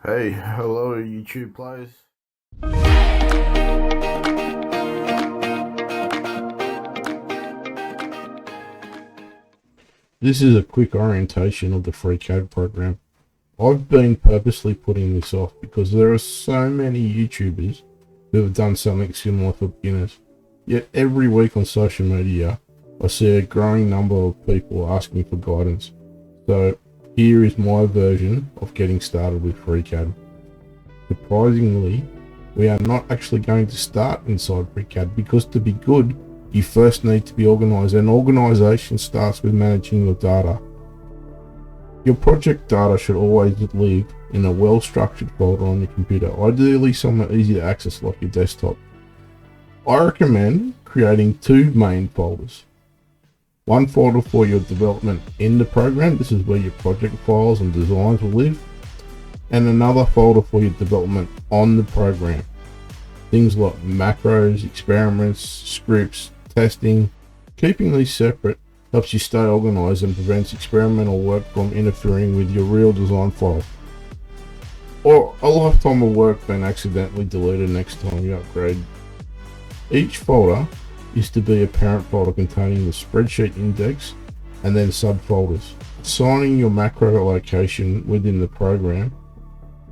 Hey, hello YouTube players. This is a quick orientation of the FreeCAD program. I've been purposely putting this off because there are so many YouTubers who have done something similar for beginners. Yet every week on social media, I see a growing number of people asking for guidance. So here is my version of getting started with FreeCAD. Surprisingly, we are not actually going to start inside FreeCAD because to be good, you first need to be organized, and organization starts with managing your data. Your project data should always live in a well-structured folder on your computer, ideally somewhere easy to access like your desktop. I recommend creating two main folders. One folder for your development in the program, this is where your project files and designs will live, and another folder for your development on the program. Things like macros, experiments, scripts, testing. Keeping these separate helps you stay organized and prevents experimental work from interfering with your real design file, or a lifetime of work being accidentally deleted next time you upgrade. Each folder is to be a parent folder containing the spreadsheet index and then subfolders. Assigning your macro location within the program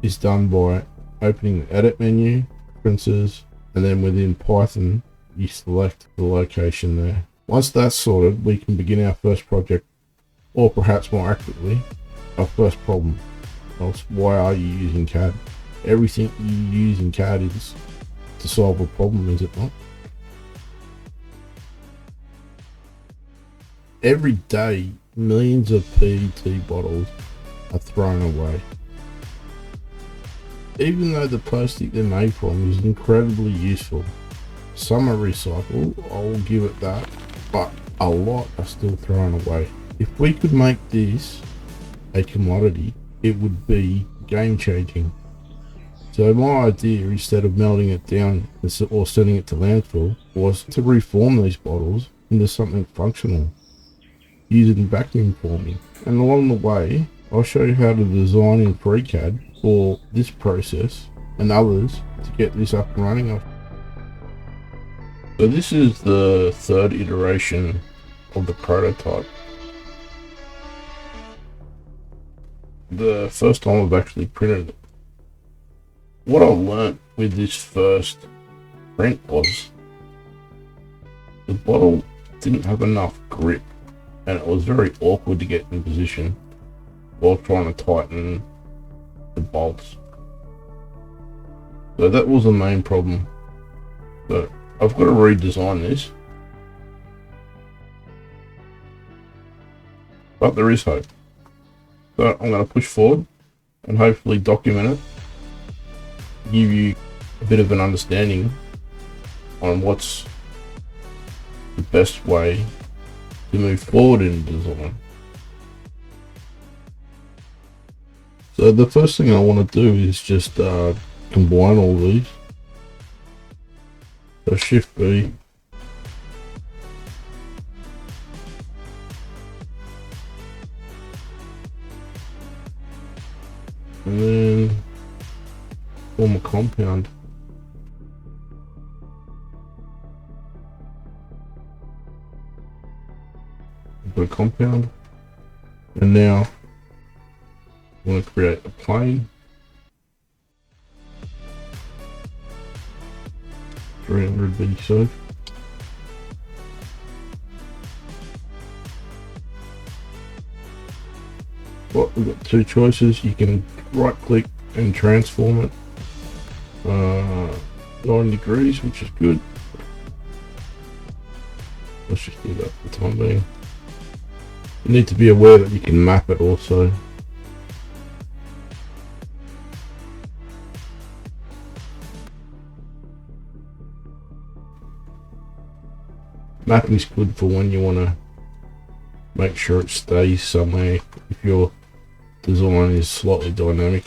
is done by opening the edit menu, preferences, and then within Python you select the location there. Once that's sorted, we can begin our first project, or perhaps more accurately, our first problem. Else, why are you using CAD? Everything you use in CAD is to solve a problem, is it not? Every day, millions of PET bottles are thrown away. Even though the plastic they're made from is incredibly useful, some are recycled, I'll give it that, but a lot are still thrown away. If we could make this a commodity, it would be game changing. So my idea, instead of melting it down or sending it to landfill, was to reform these bottles into something functional, using vacuum forming. And along the way, I'll show you how to design in FreeCAD for this process and others to get this up and running. So this is the third iteration of the prototype. The first time I've actually printed it. What I learnt with this first print was the bottle didn't have enough grip, and it was very awkward to get in position while trying to tighten the bolts. So that was the main problem. So I've got to redesign this, but there is hope. So I'm going to push forward and hopefully document it, give you a bit of an understanding on what's the best way to move forward in design. So the first thing I want to do is just combine all these. So Shift B, and then form a compound. Put a compound, and now I want to create a plane. 300 be so. Well, we've got two choices. You can right click and transform it 9 degrees, which is good. Let's just do that for the time being. You need to be aware that you can map it also. Mapping is good for when you want to make sure it stays somewhere if your design is slightly dynamic.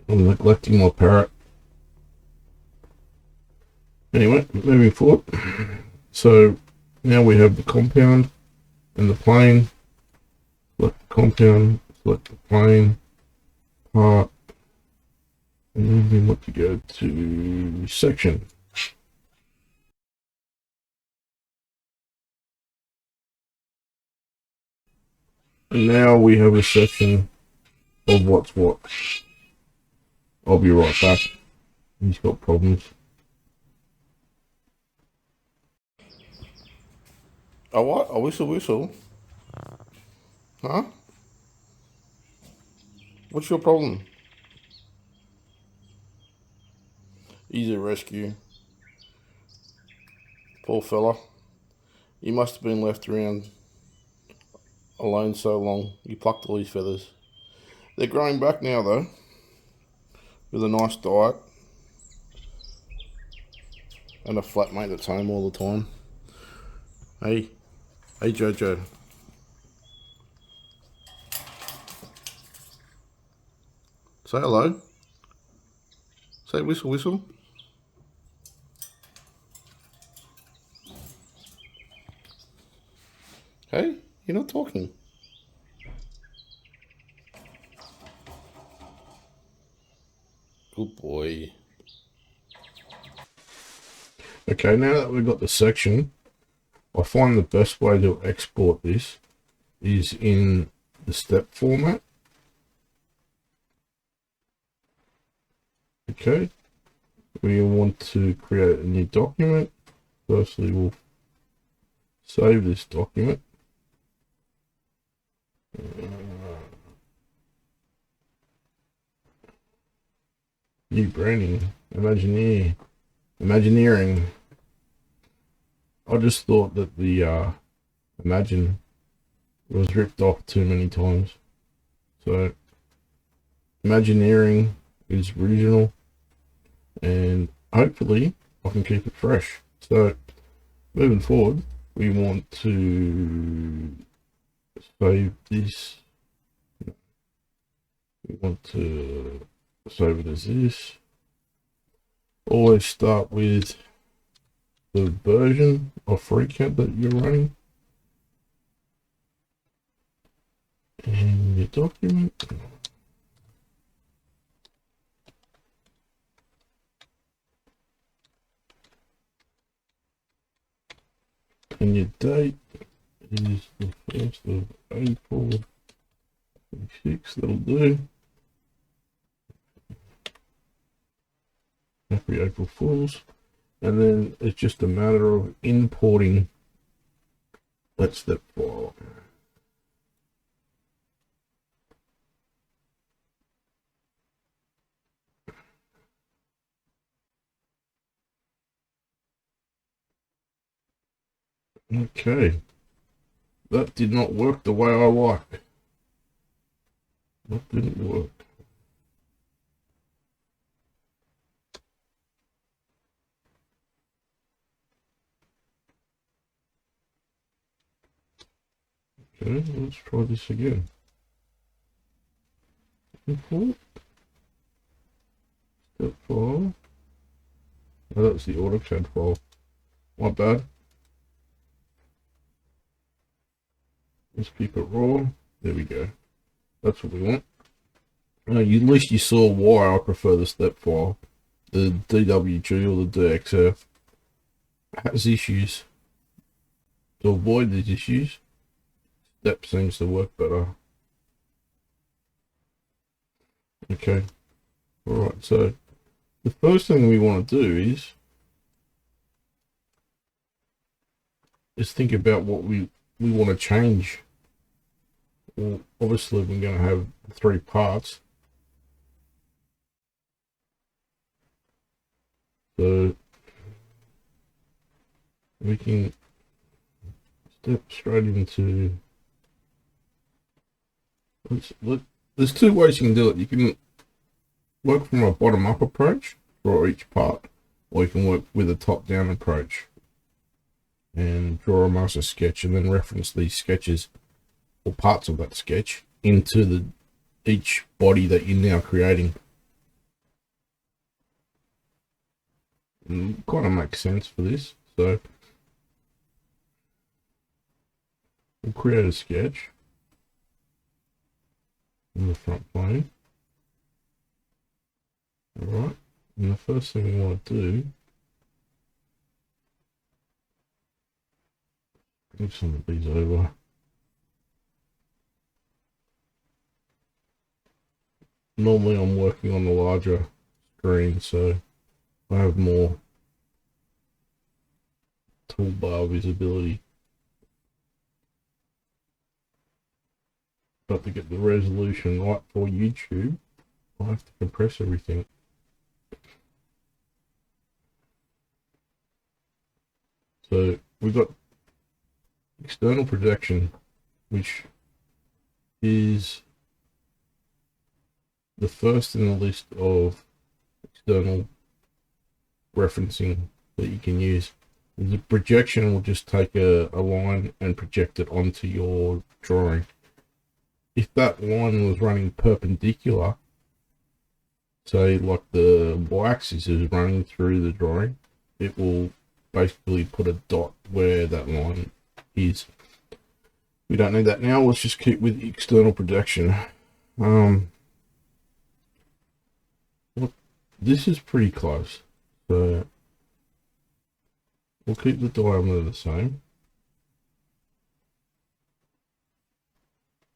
I'm neglecting my parrot. Anyway, moving forward. So now we have the compound and the plane. select the compound, select the plane, part, and then we want to go to section. And now we have a section of what's what. I'll be right back. He's got problems. A what? A whistle? Huh? What's your problem? Easy rescue. Poor fella. He must have been left around alone so long. He plucked all his feathers. They're growing back now though, with a nice diet and a flatmate that's home all the time. Hey Jojo. Say hello. Say whistle. Hey, you're not talking. Good boy. Okay, now that we've got the section, I find the best way to export this is in the step format. Okay, we want to create a new document. Firstly, we'll save this document. New branding, Imagineering. I just thought that the Imagine was ripped off too many times. So Imagineering is original, and hopefully I can keep it fresh. So moving forward, we want to save this. We want to save it as this. Always start with the version of FreeCAD that you're running and your document. And your date is the 1st of April 26. That'll do. Happy April Fools. And then it's just a matter of importing that step file. Okay. That did not work the way I like. That didn't work. Okay, let's try this again. Import. Step file. Oh, that's the AutoCAD file. Not bad. Let's keep it raw. There we go. That's what we want. At least you saw why I prefer the step file. The DWG or the DXF has issues. To avoid these issues, step seems to work better. Okay. Alright, so the first thing we want to do is think about what we want to change. Well, obviously we're going to have 3 parts. So we can step straight into, there's 2 ways you can do it. You can work from a bottom-up approach for each part, or you can work with a top-down approach and draw a master sketch and then reference these sketches or parts of that sketch into each body that you're now creating. Kind of makes sense for this. So we'll create a sketch. on the front plane. Alright, and the first thing we want to do, move some of these over. Normally I'm working on the larger screen, so I have more toolbar visibility. But to get the resolution right for YouTube, I have to compress everything. So we've got external projection, which is the first in the list of external referencing that you can use. The projection will just take a line and project it onto your drawing. If that line was running perpendicular, say like the y-axis is running through the drawing, it will basically put a dot where that line is. We don't need that now. Let's just keep with the external projection. This is pretty close, so we'll keep the diameter the same.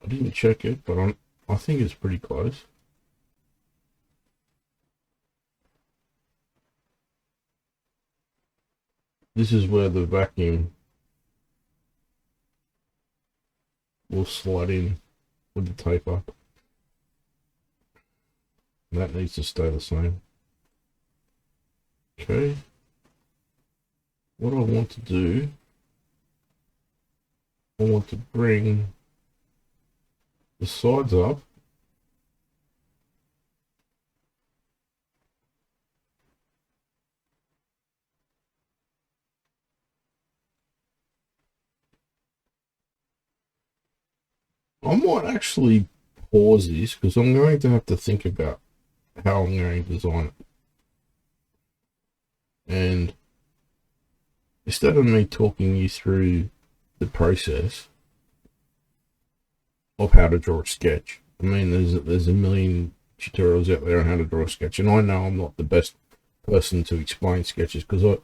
I didn't check it, but I think it's pretty close. This is where the vacuum will slide in with the taper. And that needs to stay the same. Okay. What I want to do, I want to bring the sides up. I might actually pause this because I'm going to have to think about how I'm going to design it. And instead of me talking you through the process of how to draw a sketch, I mean, there's a million tutorials out there on how to draw a sketch, and I know I'm not the best person to explain sketches because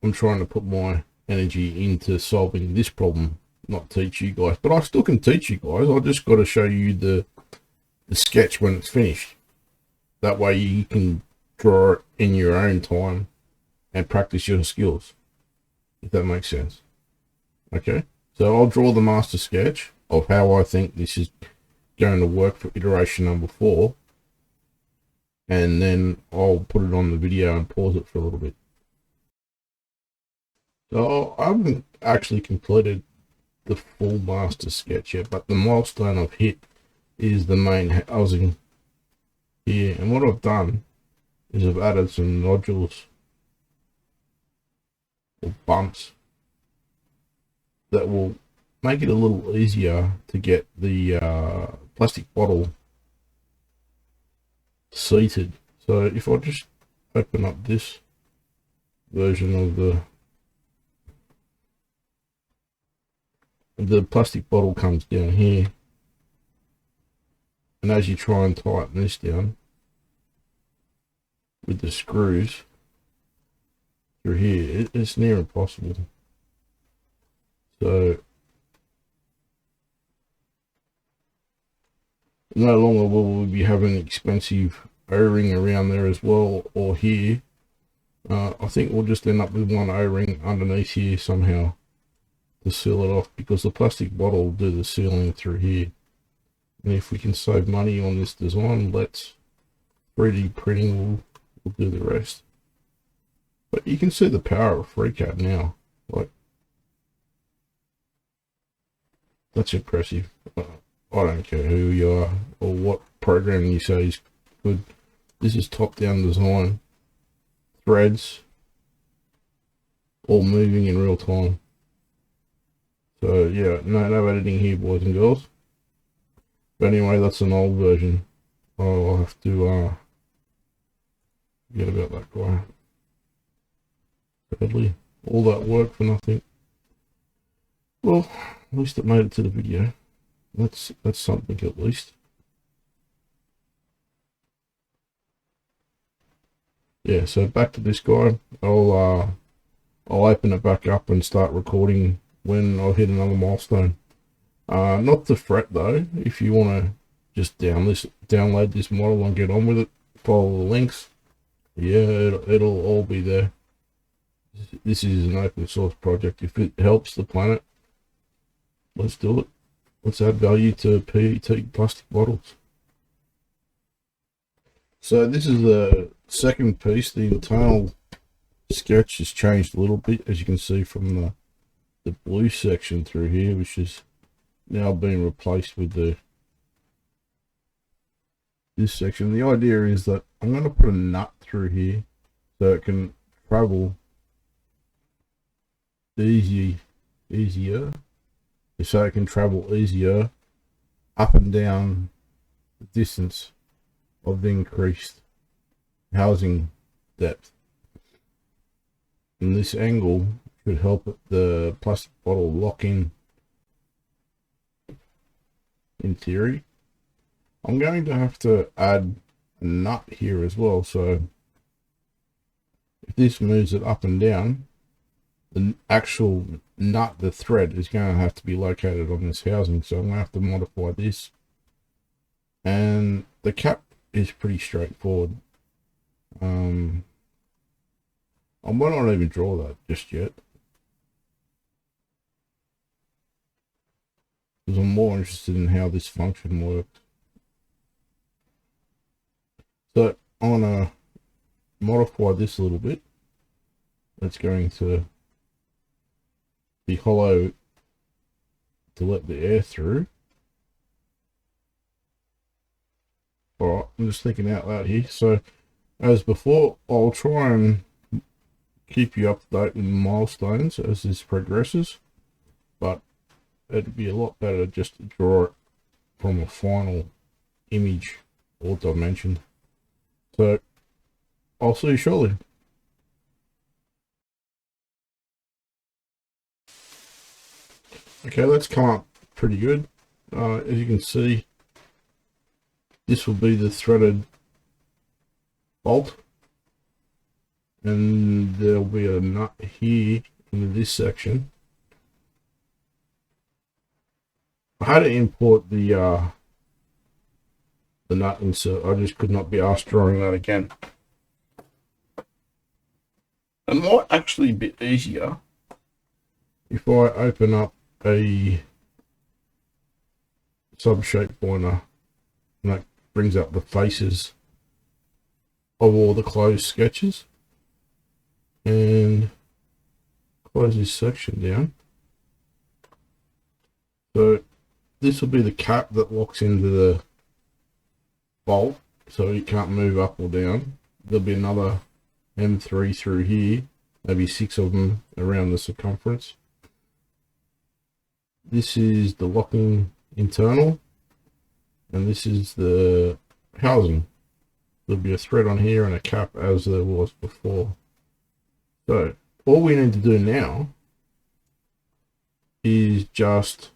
I'm trying to put my energy into solving this problem, not teach you guys. But I still can teach you guys. I just got to show you the sketch when it's finished. That way you can draw it in your own time and practice your skills, if that makes sense. Okay, so I'll draw the master sketch of how I think this is going to work for iteration number 4, and then I'll put it on the video and pause it for a little bit. So I haven't actually completed the full master sketch yet, but the milestone I've hit is the main housing here. And what I've done is I've added some nodules or bumps that will make it a little easier to get the plastic bottle seated. So if I just open up this version of the plastic bottle comes down here, and as you try and tighten this down with the screws through here, it's near impossible. So no longer will we be having an expensive O-ring around there as well, or here. I think we'll just end up with one O-ring underneath here somehow to seal it off, because the plastic bottle will do the sealing through here. And if we can save money on this design, let's 3D printing will do the rest. But you can see the power of FreeCAD now. Like, that's impressive. I don't care who you are or what program you say is good. This is top-down design. Threads all moving in real time. So yeah, no editing here, boys and girls. But anyway, that's an old version. I'll have to forget about that guy. Sadly, all that work for nothing. Well, at least it made it to the video. That's something at least. Yeah, so back to this guy. I'll open it back up and start recording when I hit another milestone. Not to fret though. If you want to just download this model and get on with it, follow the links. Yeah, it'll all be there. This is an open source project. If it helps the planet, let's do it. Let's add value to PET plastic bottles. So this is the second piece. The internal sketch has changed a little bit, as you can see from the blue section through here, which is now being replaced with this section. The idea is that I'm going to put a nut through here so it can travel easier, so it can travel easier up and down the distance of the increased housing depth. And this angle should help the plastic bottle lock in theory. I'm going to have to add a nut here as well, so if this moves it up and down, the actual nut, the thread, is going to have to be located on this housing, so I'm going to have to modify this. And the cap is pretty straightforward. I might not even draw that just yet, because I'm more interested in how this function works. So I'm going to modify this a little bit. It's going to be hollow to let the air through. Alright, I'm just thinking out loud here. So as before, I'll try and keep you up to date with milestones as this progresses, but it'd be a lot better just to draw it from a final image or dimension. So I'll see you shortly. Okay, that's come up pretty good. As you can see, this will be the threaded bolt, and there'll be a nut here in this section. I had to import the nut insert. I just could not be asked drawing that again. It might actually be easier if I open up a sub-shape binder, and that brings up the faces of all the closed sketches, and close this section down. So this will be the cap that locks into the bolt, so it can't move up or down. There'll be another M3 through here, maybe 6 of them around the circumference. This is the locking internal, and this is the housing. There'll be a thread on here and a cap as there was before. So all we need to do now is just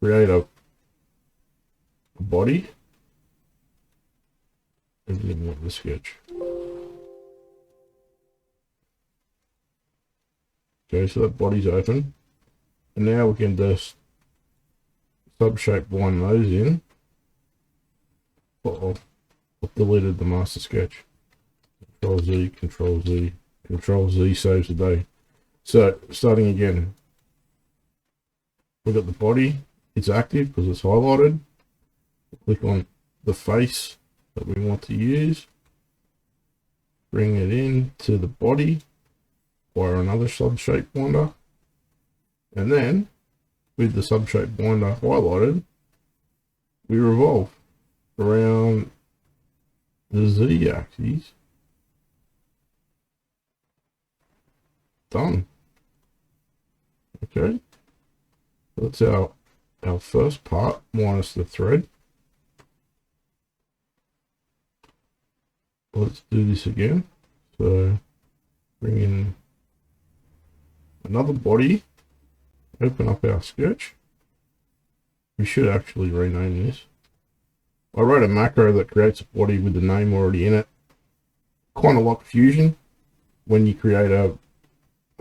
create a body. I didn't want the sketch. Okay, so that body's open. And now we can just sub-shape bind those in. Uh-oh, I've deleted the master sketch. Control Z, Control Z, Control Z saves the day. So, starting again. We've got the body, it's active because it's highlighted. Click on the face that we want to use. Bring it in to the body via another sub-shape binder. And then, with the sub-shape binder highlighted, we revolve around the Z-axis. Done. Okay. That's our first part, minus the thread. Let's do this again. So, bring in another body. Open up our sketch. we should actually rename this. I wrote a macro that creates a body with the name already in it. Kind of like Fusion, when you create a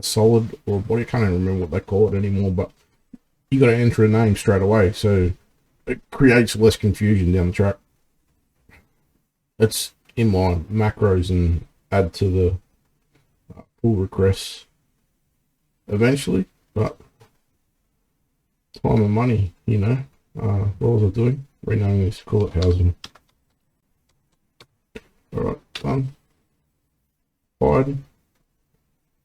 solid or a body. I can't even remember what they call it anymore, but you got to enter a name straight away, so it creates less confusion down the track. It's in my macros and add to the pull requests eventually, but time and money, you know. What was I doing? Renaming this, call it housing. Alright, done. Hide.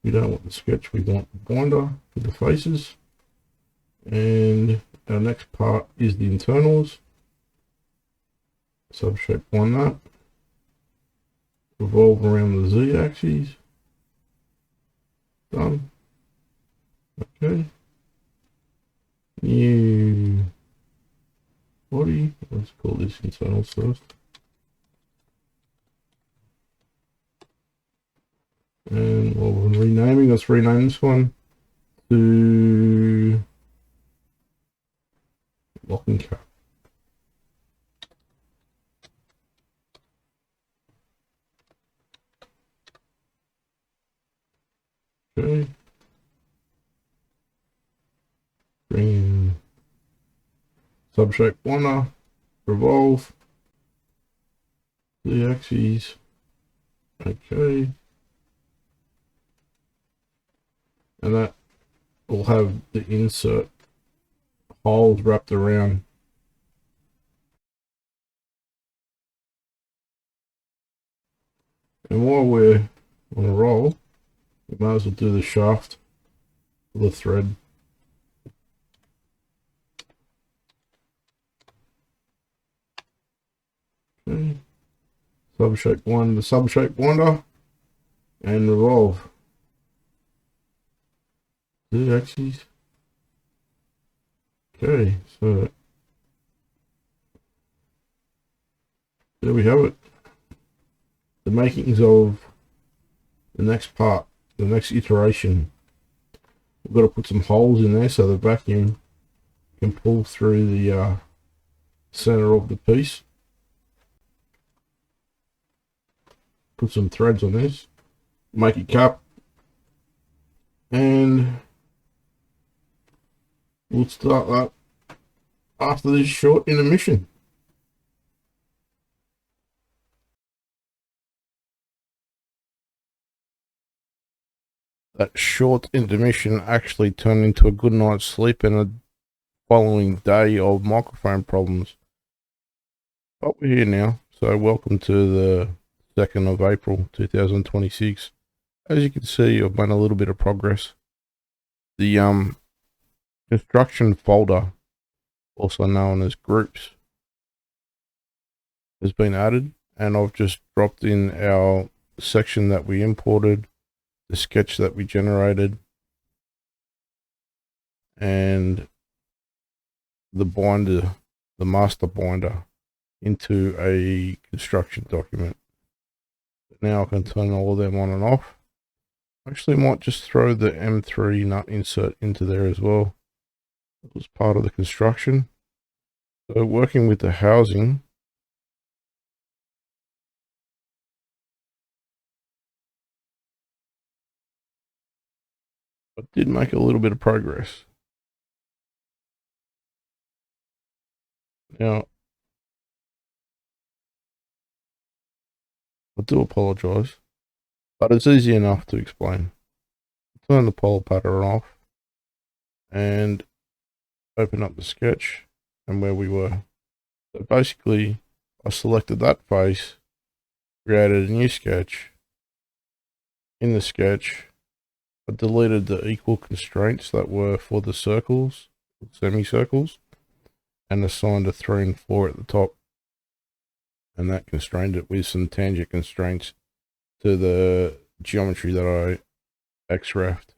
We don't want the sketch, we want the binder for the faces. And our next part is the internals. Subshape on that. Revolve around the Z axis. Done. Okay. New body. Let's call this internals first. And while we're renaming, let's rename this one to lock and cap. Okay. Bring subshape one, revolve the axes. Okay. And that will have the insert holes wrapped around. And while we're on a roll, we might as well do the shaft of the thread. Okay. Subshape one, the subshape winder, and revolve the axes. Okay, so there we have it. The makings of the next part, the next iteration. We've got to put some holes in there so the vacuum can pull through the center of the piece. Put some threads on this, make it cap, and we'll start that after this short intermission. That short intermission actually turned into a good night's sleep and a following day of microphone problems. But we're here now, so welcome to the 2nd of April 2026. As you can see, I've made a little bit of progress. The construction folder, also known as groups, has been added, and I've just dropped in our section that we imported, the sketch that we generated, and the binder, the master binder, into a construction document. Now I can turn all of them on and off. Actually might just throw the M3 nut insert into there as well. It was part of the construction. So working with the housing, I did make a little bit of progress. Now, I do apologize, but it's easy enough to explain. Turn the polar pattern off and open up the sketch and where we were. So basically, I selected that face, created a new sketch. In the sketch, I deleted the equal constraints that were for the circles, semicircles, and assigned a 3 and 4 at the top. And that constrained it with some tangent constraints to the geometry that I XREF'd.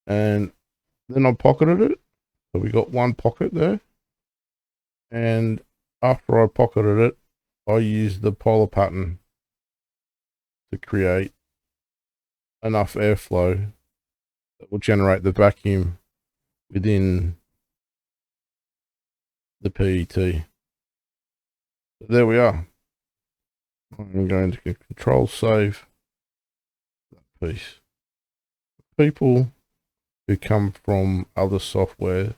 And then I pocketed it. So we got one pocket there. And after I pocketed it, I used the polar pattern to create enough airflow that will generate the vacuum within the PET. So there we are. I'm going to control save that piece. People who come from other software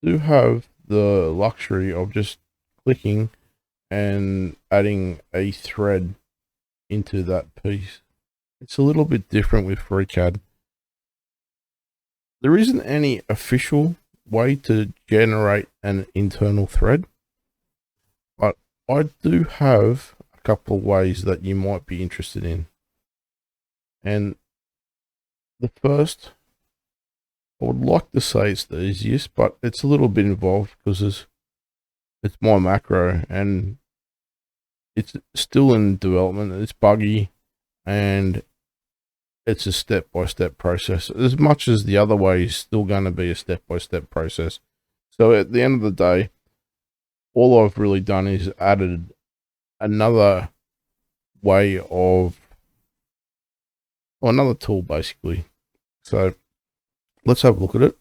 do have the luxury of just clicking and adding a thread into that piece. It's a little bit different with FreeCAD. There isn't any official way to generate an internal thread, but I do have a couple of ways that you might be interested in. And the first, I would like to say it's the easiest, but it's a little bit involved because it's my macro and it's still in development. It's buggy and it's a step-by-step process. As much as the other way is still going to be a step-by-step process. So at the end of the day, all I've really done is added another way of, or another tool basically. So let's have a look at it.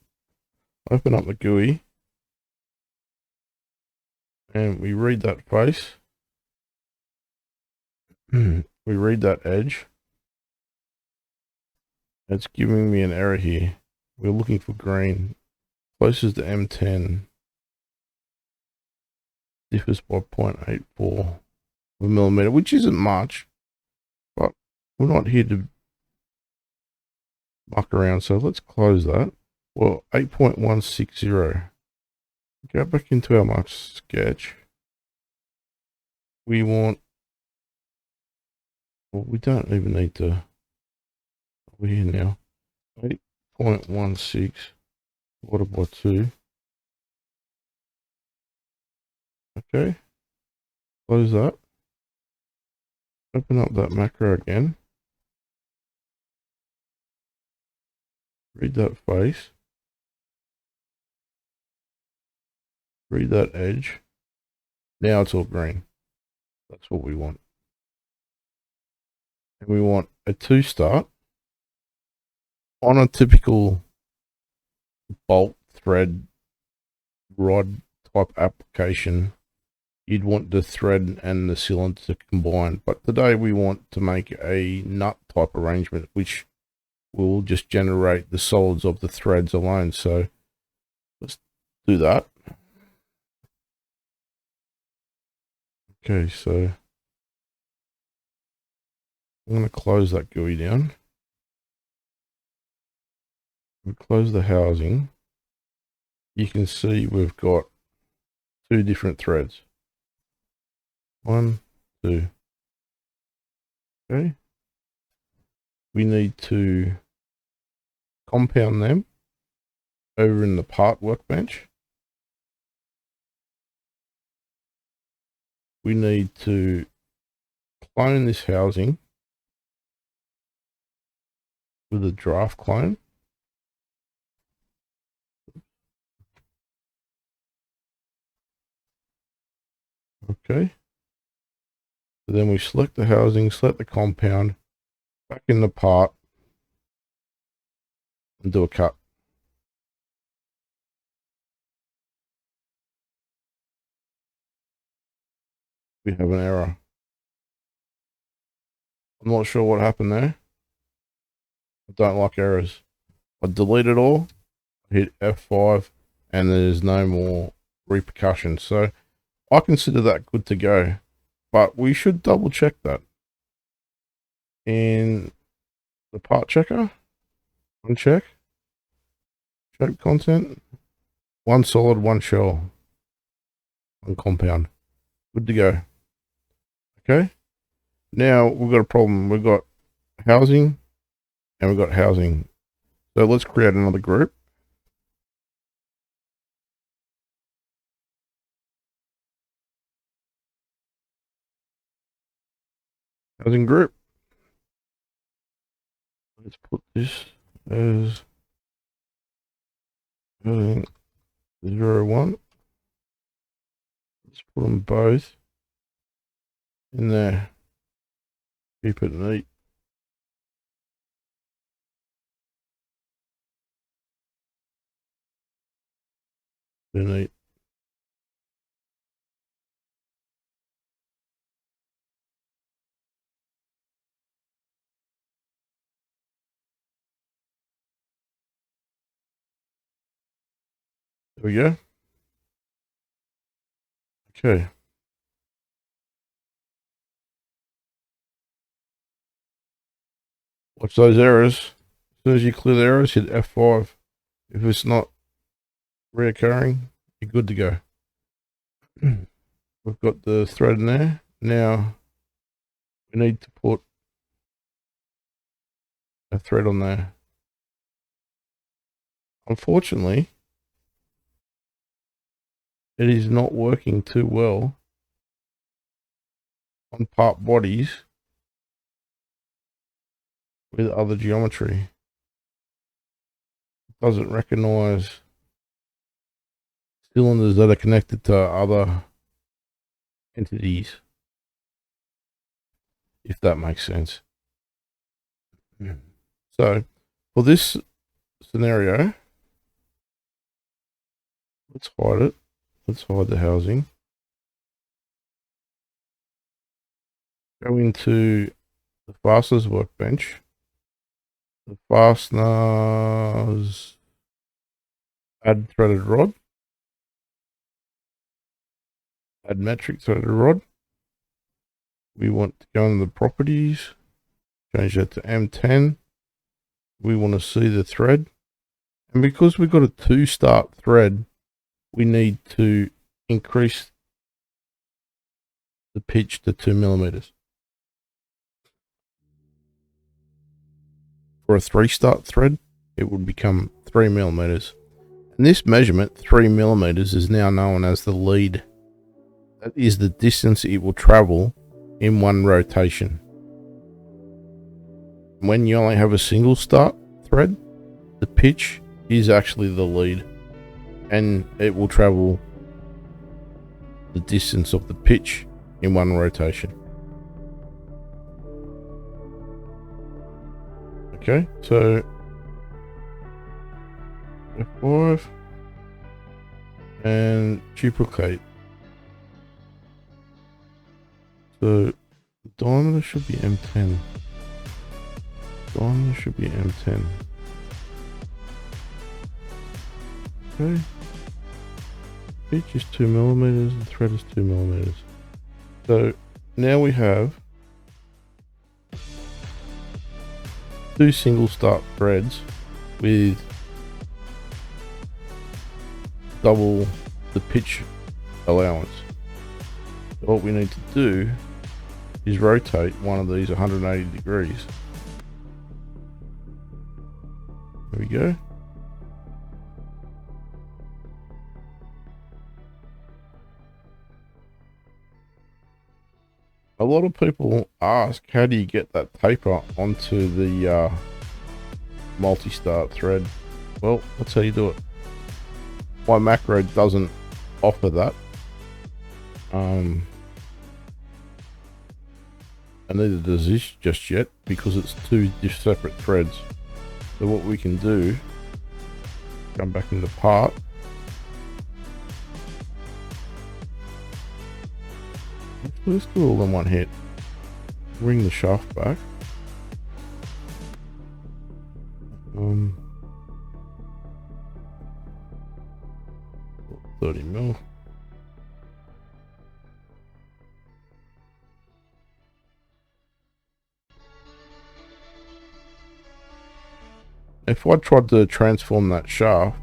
Open up the GUI and we read that face. We read that edge. It's giving me an error here. We're looking for green. Closest to M10. Differs by 0.84 millimeter, which isn't much, but we're not here to muck around. So let's close that. Well, 8.160. Go back into our Mark sketch. We want, well, we don't even need to, we're here now. 8.16 divided by 2. Okay. Close that. Open up that macro again. Read that face. Read that edge. Now it's all green. That's what we want. And we want a 2 start on a typical bolt thread rod type application. You'd want the thread and the cylinder to combine, but today we want to make a nut type arrangement, which will just generate the solids of the threads alone. So let's do that. Okay, so I'm going to close that GUI down. We close the housing. You can see we've got 2 different threads. 1, 2. Okay. We need to compound them over in the part workbench. We need to clone this housing with a draft clone. Okay. So then we select the housing, select the compound, back in the part, and do a cut. We have an error. I'm not sure what happened there. I don't like errors. I delete it all, hit F5, and there's no more repercussions. So I consider that good to go, but we should double check that. In the part checker, uncheck, shape content, 1 solid, 1 shell, 1 compound. Good to go. Okay. Now we've got a problem. We've got housing and we've got housing. So let's create another group. Housing group. Let's put this as housing 01. Let's put them both in there. Keep it neat. Too neat. we go. Okay. Watch those errors. As soon as you clear the errors, hit F5. If it's not reoccurring, you're good to go. We've got the thread in there. Now we need to put a thread on there. Unfortunately, it is not working too well on part bodies with other geometry. It doesn't recognize cylinders that are connected to other entities, if that makes sense. So for this scenario, let's hide it. Let's hide the housing. Go into the fasteners workbench. The fasteners, add threaded rod. Add metric threaded rod. We want to go into the properties, change that to M10. We want to see the thread. And because we've got a 2-start thread, we need to increase the pitch to 2 millimeters. For a 3-start thread, it would become 3 millimeters. And this measurement, 3 millimeters, is now known as the lead. That is the distance it will travel in one rotation. When you only have a single start thread, the pitch is actually the lead, and it will travel the distance of the pitch in one rotation. Okay, so F5 and duplicate. So the diameter should be M10. Diameter should be M10. Okay. Pitch is 2 millimeters, the thread is 2 millimeters. So now we have 2 single start threads with double the pitch allowance. So what we need to do is rotate one of these 180 degrees. There we go. A lot of people ask, how do you get that taper onto the multi-start thread? Well, that's how you do it. My macro doesn't offer that. And neither does this just yet, because it's 2 separate threads. So what we can do, come back into part. Let's do all in one hit. Bring the shaft back. 30 mil. If I tried to transform that shaft,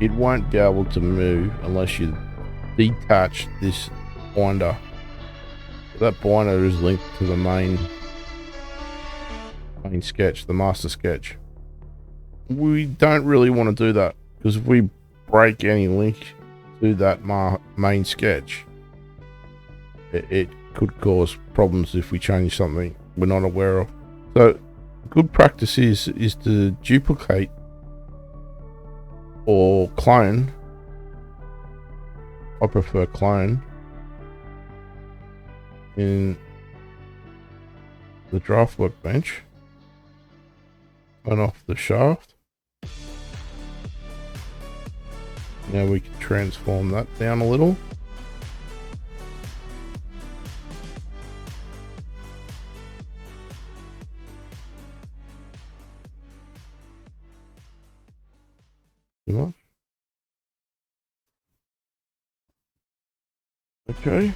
it won't be able to move unless you detach this binder. That binder is linked to the main sketch, the master sketch. We don't really want to do that, because if we break any link to that main sketch, it could cause problems if we change something we're not aware of. So good practice is to duplicate or clone. I prefer clone in the draft workbench. Turn off the shaft. Now we can transform that down a little. Too much. Okay.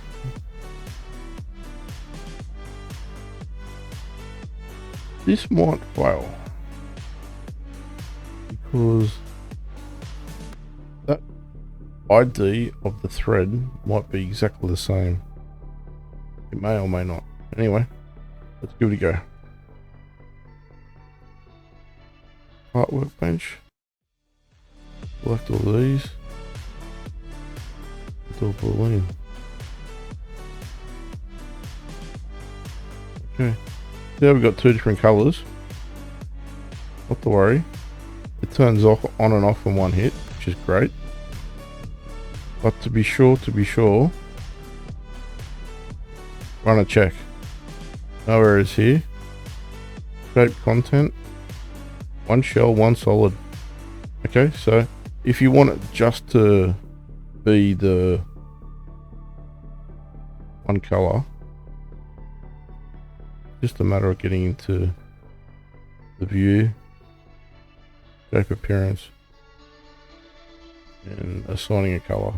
This might fail because that ID of the thread might be exactly the same. It may or may not. Anyway, let's give it a go. Part workbench. Select all these. Do a boolean. Okay. Now we've got two different colors. Not to worry. It turns off on and off in one hit, which is great. But to be sure, run a check. No errors here. Shape content. One shell, one solid. Okay, so if you want it just to be the one color, just a matter of getting into the view, shape appearance, and assigning a color.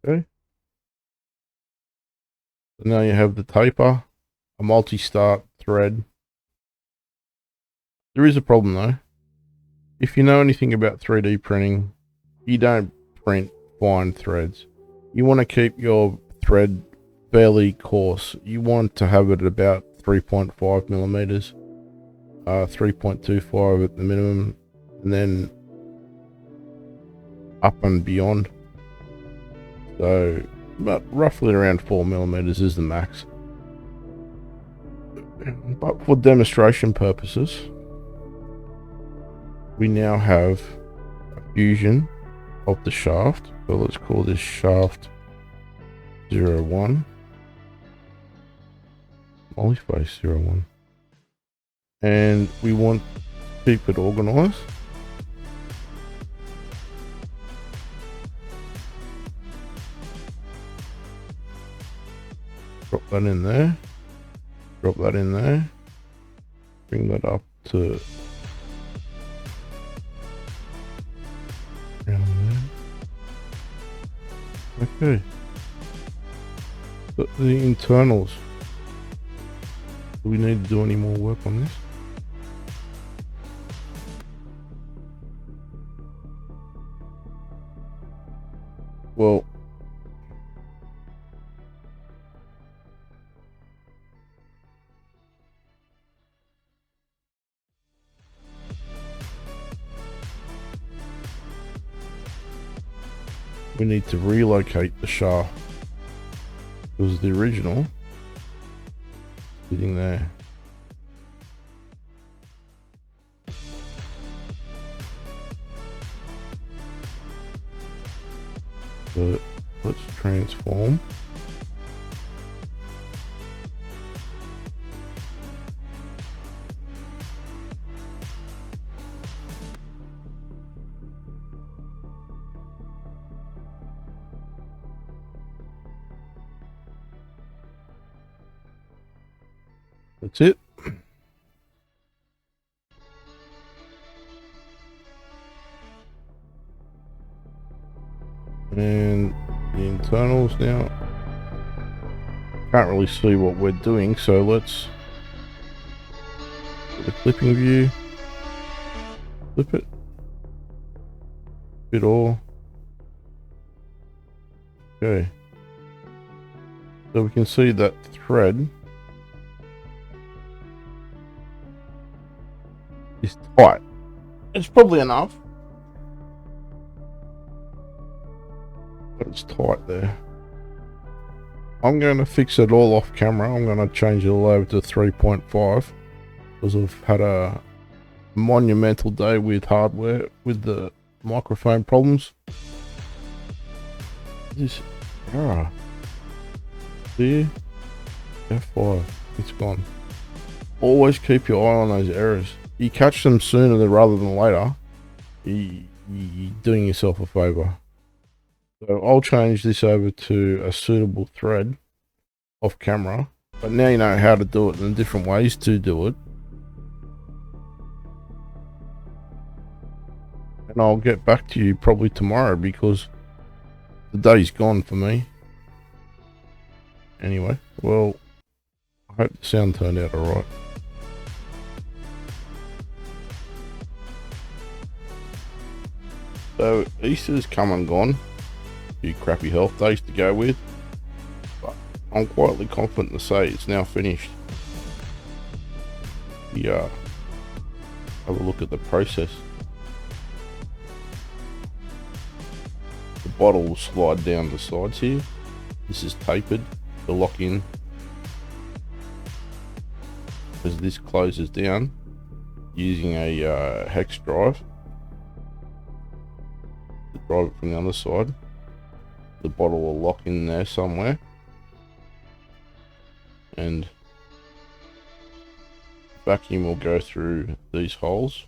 Okay. So now you have the taper, a multi-start thread. There is a problem though. If you know anything about 3D printing, you don't print fine threads. You want to keep your thread fairly coarse. You want to have it at about 3.5 millimeters, 3.25 at the minimum, and then up and beyond. So about roughly around 4 millimeters is the max. But for demonstration purposes, we now have a fusion of the shaft. So let's call this shaft 01. Polyface 01. And we want to keep it organized. Drop that in there. Drop that in there. Bring that up to around there. Okay. But the internals. Do we need to do any more work on this? Well, we need to relocate the shaft because the original sitting there. So let's transform. That's it. And the internals now. Can't really see what we're doing, so let's put the clipping view. Flip it. Bit all. Okay. So we can see that thread is tight. It's probably enough, but it's tight there. I'm going to fix it all off camera. I'm going to change it all over to 3.5 because I've had a monumental day with hardware with the microphone problems. This error. See? F5. It's gone. Always keep your eye on those errors. You catch them sooner rather than later, you're doing yourself a favor. So I'll change this over to a suitable thread off camera. But now you know how to do it and different ways to do it. and I'll get back to you probably tomorrow because the day's gone for me. Anyway, well, I hope the sound turned out alright. So Easter's come and gone. A few crappy health days to go with, but I'm quietly confident to say it's now finished. Yeah, have a look at the process. The bottle will slide down the sides here. This is tapered to lock in. As this closes down using a hex drive to drive it from the other side, the bottle will lock in there somewhere, and vacuum will go through these holes.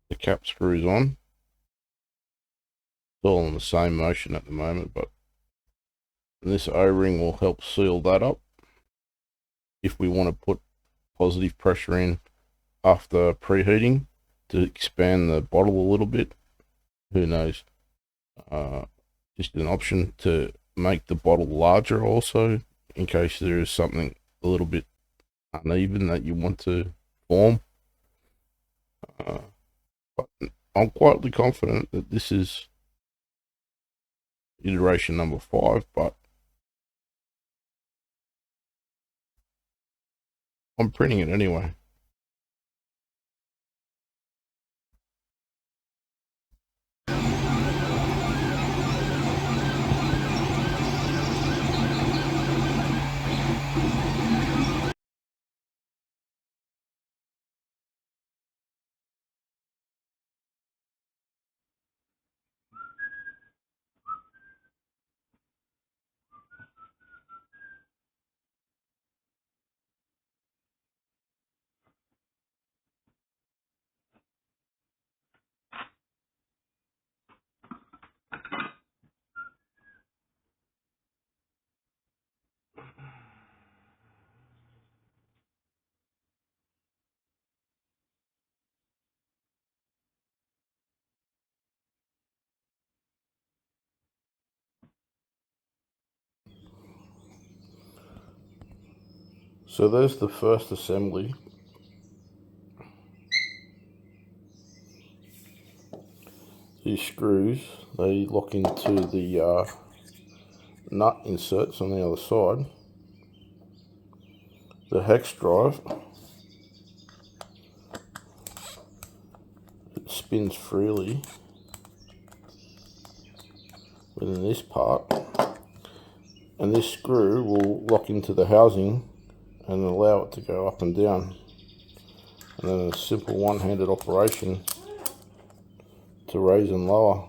The cap screws on. It's all in the same motion at the moment, but this O-ring will help seal that up if we want to put positive pressure in after preheating to expand the bottle a little bit. Who knows? Just an option to make the bottle larger also, in case there is something a little bit uneven that you want to form. But I'm quietly confident that this is iteration number 5, but I'm printing it anyway. So there's the first assembly. These screws, they lock into the nut inserts on the other side. The hex drive, it spins freely within this part, and this screw will lock into the housing and allow it to go up and down, and then a simple one-handed operation to raise and lower.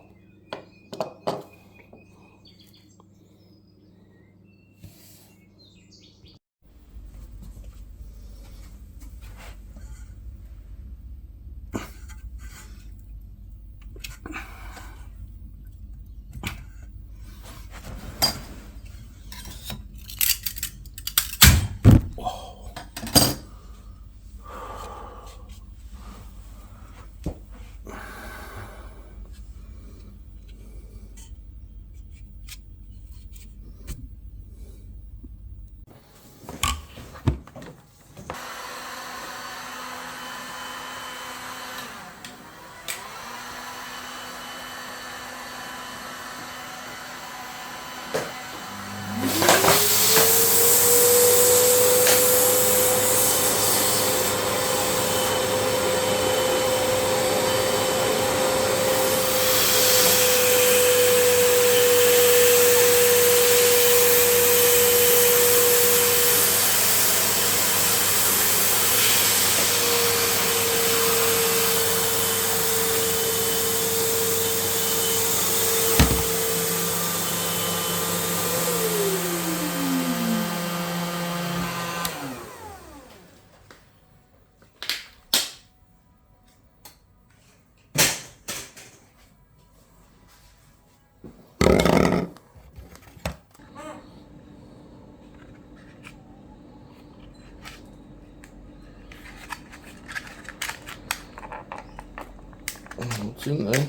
It's in there.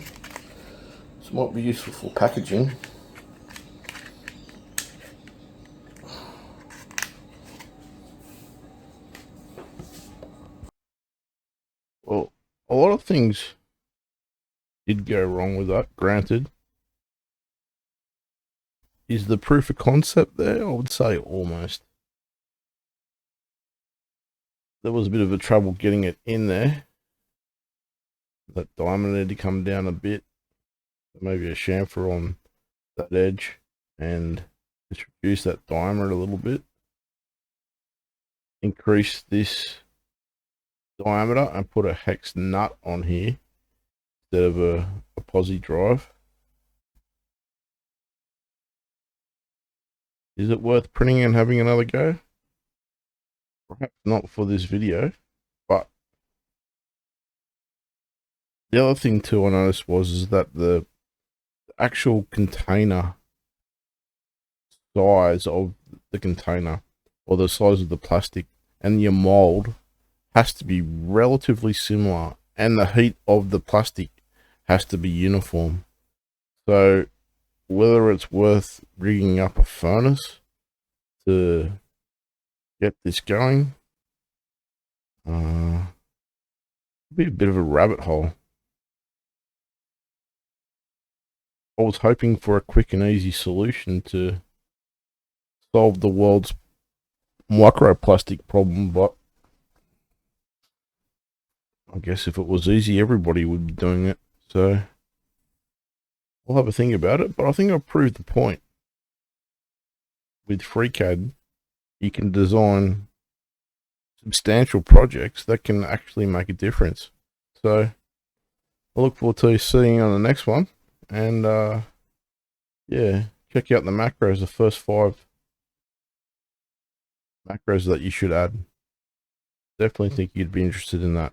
This might be useful for packaging. Well, a lot of things did go wrong with that, granted. Is the proof of concept there? I would say almost. There was a bit of a trouble getting it in there. That diamond had to come down a bit. Maybe a chamfer on that edge and just reduce that diameter a little bit. Increase this diameter and put a hex nut on here instead of a posi drive. Is it worth printing and having another go? Perhaps not for this video, but the other thing too I noticed is that the actual container size of the container, or the size of the plastic, and your mold has to be relatively similar, and the heat of the plastic has to be uniform. So whether it's worth rigging up a furnace to get this going, be a bit of a rabbit hole. I was hoping for a quick and easy solution to solve the world's microplastic problem, but I guess if it was easy, everybody would be doing it. So I'll have a think about it, but I think I've proved the point. With FreeCAD, you can design substantial projects that can actually make a difference. So I look forward to seeing you on the next one. And yeah, check out the macros, the first 5 macros that you should add. Definitely think you'd be interested in that.